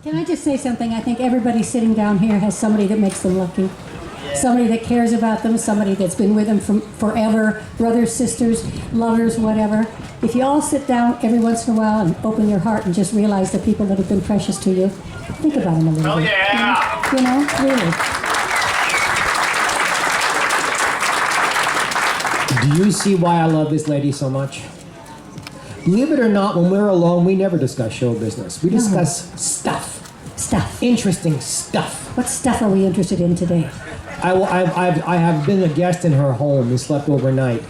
Can I just say something? I think everybody sitting down here has somebody that makes them lucky. Somebody that cares about them, somebody that's been with them from forever, brothers, sisters, lovers, whatever. If you all sit down every once in a while and open your heart and just realize the people that have been precious to you, think about them a little bit. Yeah! You know, really. Do you see why I love this lady so much? Believe it or not, when we're alone, we never discuss show business. We discuss stuff. Stuff. Interesting stuff. What stuff are we interested in today? I have been a guest in her home and slept overnight.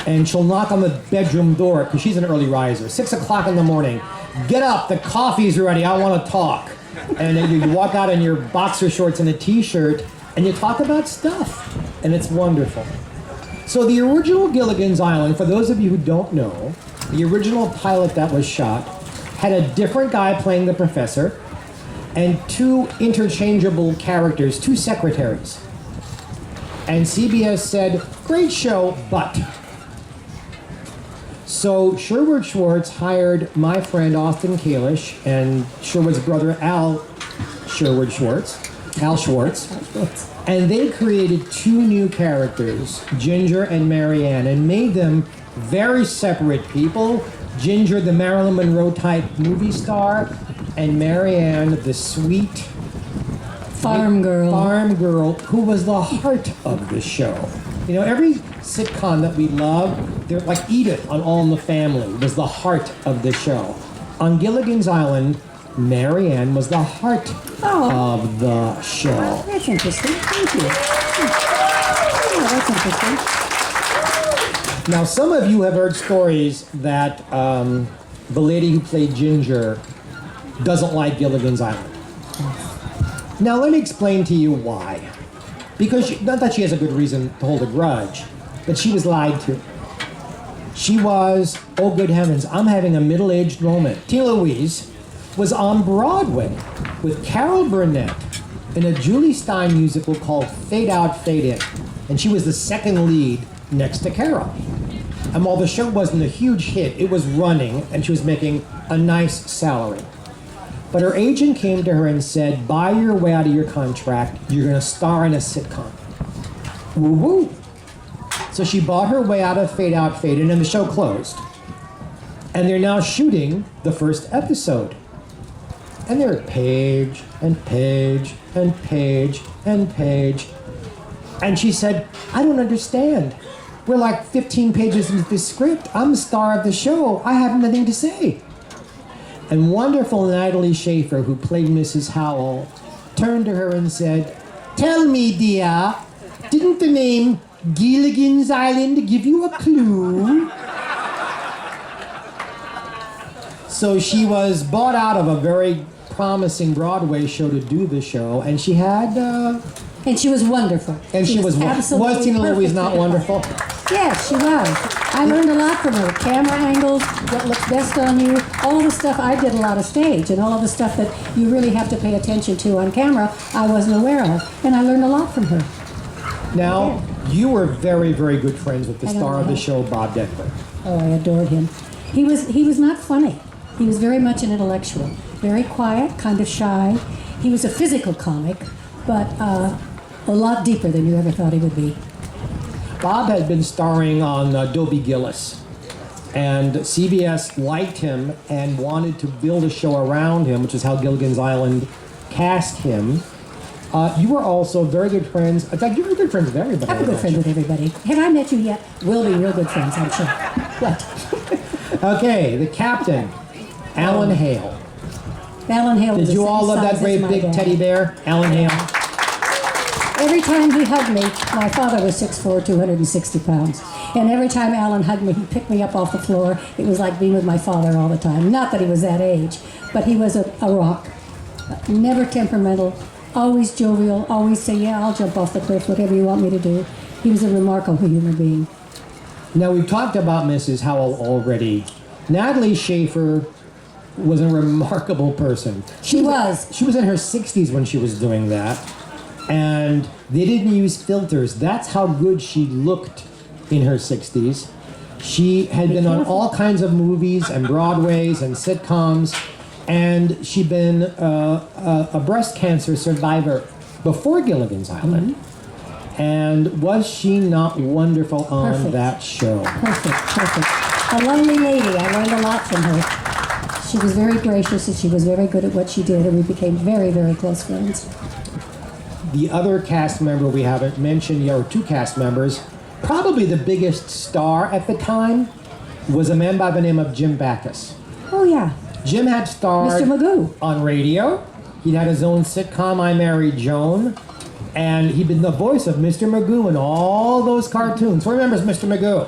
And she'll knock on the bedroom door, because she's an early riser, 6 o'clock in the morning. Get up, the coffee's ready, I want to talk. And then you walk out in your boxer shorts and a t-shirt, and you talk about stuff. And it's wonderful. So the original Gilligan's Island, for those of you who don't know, the original pilot that was shot had a different guy playing the professor and two interchangeable characters, two secretaries. And CBS said, great show, but. So Sherwood Schwartz hired my friend Austin Kalish and Sherwood's brother Al Schwartz, and they created two new characters, Ginger and Marianne, and made them very separate people. Ginger, the Marilyn Monroe type movie star, and Marianne, the sweet Farm girl who was the heart of the show. You know, every sitcom that we love, they're like Edith on All in the Family was the heart of the show. On Gilligan's Island, Marianne was the heart of the show. Well, that's interesting. Thank you. Oh, that's interesting. Now, some of you have heard stories that the lady who played Ginger doesn't like Gilligan's Island. Now, let me explain to you why. Because, not that she has a good reason to hold a grudge, but she was lied to. She was, oh good heavens, I'm having a middle-aged moment. Tina Louise was on Broadway with Carol Burnett in a Julie Stein musical called Fade Out, Fade In. And she was the second lead next to Carol. And while the show wasn't a huge hit, it was running and she was making a nice salary. But her agent came to her and said, buy your way out of your contract, you're gonna star in a sitcom. Woo-woo. So she bought her way out of Fade Out, Fade In, and the show closed. And they're now shooting the first episode. And they're page, and page, and page, and page. And she said, I don't understand. We're like 15 pages into the script. I'm the star of the show. I have nothing to say. And wonderful Natalie Schaefer, who played Mrs. Howell, turned to her and said, tell me, dear, didn't the name Gilligan's Island give you a clue? So she was bought out of a very promising Broadway show to do the show, and she had... And she was wonderful. And she was absolutely Was Tina Louise not wonderful? Yes, she was. I learned a lot from her. Camera angles, what looks best on you, all the stuff. I did a lot of stage, and all of the stuff that you really have to pay attention to on camera, I wasn't aware of. And I learned a lot from her. Now, you were very, very good friends with the star of the show, Bob Denver. Oh, I adored him. He was not funny. He was very much an intellectual. Very quiet, kind of shy. He was a physical comic, but a lot deeper than you ever thought he would be. Bob had been starring on Dobie Gillis, and CBS liked him and wanted to build a show around him, which is how Gilligan's Island cast him. You were also very good friends. In fact, you were good friends with everybody. I'm a good friend with everybody. Have I met you yet? We'll be real good friends, I'm sure. What? Okay, the captain, Alan Hale. Alan Hale was Did you all love that great big teddy bear, Alan Hale? Every time he hugged me, my father was 6'4", 260 pounds. And every time Alan hugged me, he picked me up off the floor. It was like being with my father all the time. Not that he was that age, but he was a rock. Never temperamental, always jovial, always say, yeah, I'll jump off the cliff, whatever you want me to do. He was a remarkable human being. Now, we've talked about Mrs. Howell already. Natalie Schaefer was a remarkable person. She was in her 60s when she was doing that. And they didn't use filters. That's how good she looked in her 60s. She had been on all kinds of movies and Broadways and sitcoms. And she'd been a breast cancer survivor before Gilligan's Island. And was she not wonderful on Perfect. that show? Perfect. A lovely lady. I learned a lot from her. She was very gracious and she was very good at what she did, and we became very, very close friends. The other cast member we haven't mentioned yet, or two cast members, probably the biggest star at the time, was a man by the name of Jim Backus. Oh, yeah. Jim had starred Mr. Magoo. on radio. He had his own sitcom, I Married Joan. And he'd been the voice of Mr. Magoo in all those cartoons. Who remembers Mr. Magoo?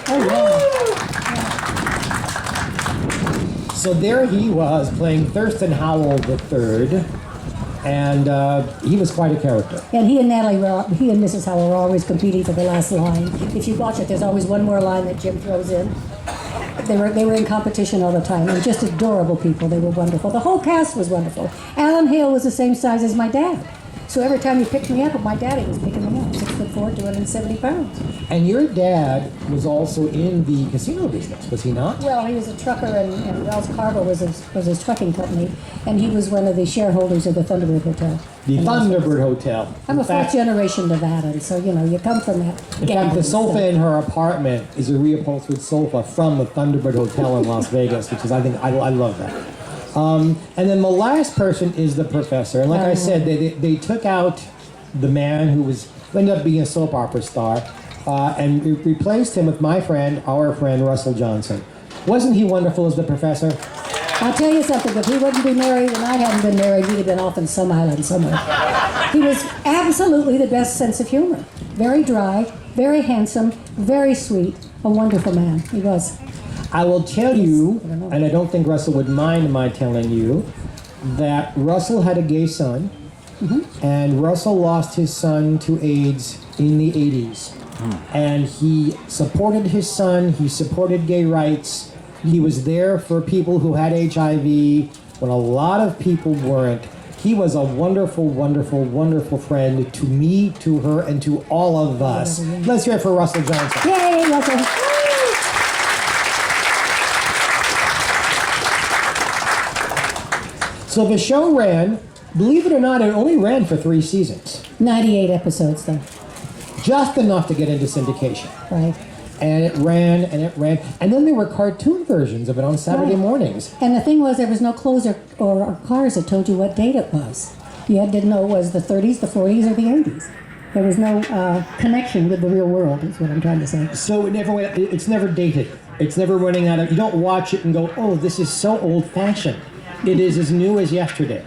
Oh, yeah. So there he was playing Thurston Howell III. And he was quite a character. And he and Natalie, he and Mrs. Howell were always competing for the last line. If you watch it, there's always one more line that Jim throws in. They were in competition all the time, and just adorable people. They were wonderful. The whole cast was wonderful. Alan Hale was the same size as my dad. So every time he picked me up, my daddy was picking him up. 6'4", 270 pounds. And your dad was also in the casino business, was he not? Well, he was a trucker, and Wells Carver was his trucking company, and he was one of the shareholders of the Thunderbird Hotel. The Thunderbird Hotel. I'm a In fact- fourth-generation Nevadan, so, you come from that. In fact, the sofa in her apartment is a reupholstered sofa from the Thunderbird Hotel in Las Vegas, which is, I love that. And then the last person is the professor. And like I said, they took out the man who ended up being a soap opera star and replaced him with our friend, Russell Johnson. Wasn't he wonderful as the professor? I'll tell you something, if he wouldn't be married and I hadn't been married, he'd have been off in some island somewhere. He was absolutely the best sense of humor. Very dry, very handsome, very sweet, a wonderful man. He was. I will tell you, and I don't think Russell would mind my telling you, that Russell had a gay son, and Russell lost his son to AIDS in the 80s. And he supported his son, he supported gay rights, he was there for people who had HIV when a lot of people weren't. He was a wonderful, wonderful, wonderful friend to me, to her, and to all of us. Let's hear it for Russell Johnson. Yay, Russell. So the show ran, believe it or not, it only ran for 3 seasons. 98 episodes, though. Just enough to get into syndication. Right. And it ran, and it ran. And then there were cartoon versions of it on Saturday mornings. And the thing was, there was no clothes or cars that told you what date it was. You didn't know it was the 30s, the 40s, or the 80s. There was no connection with the real world, is what I'm trying to say. So it's never dated. It's never running out of, you don't watch it and go, oh, this is so old-fashioned. It is as new as yesterday.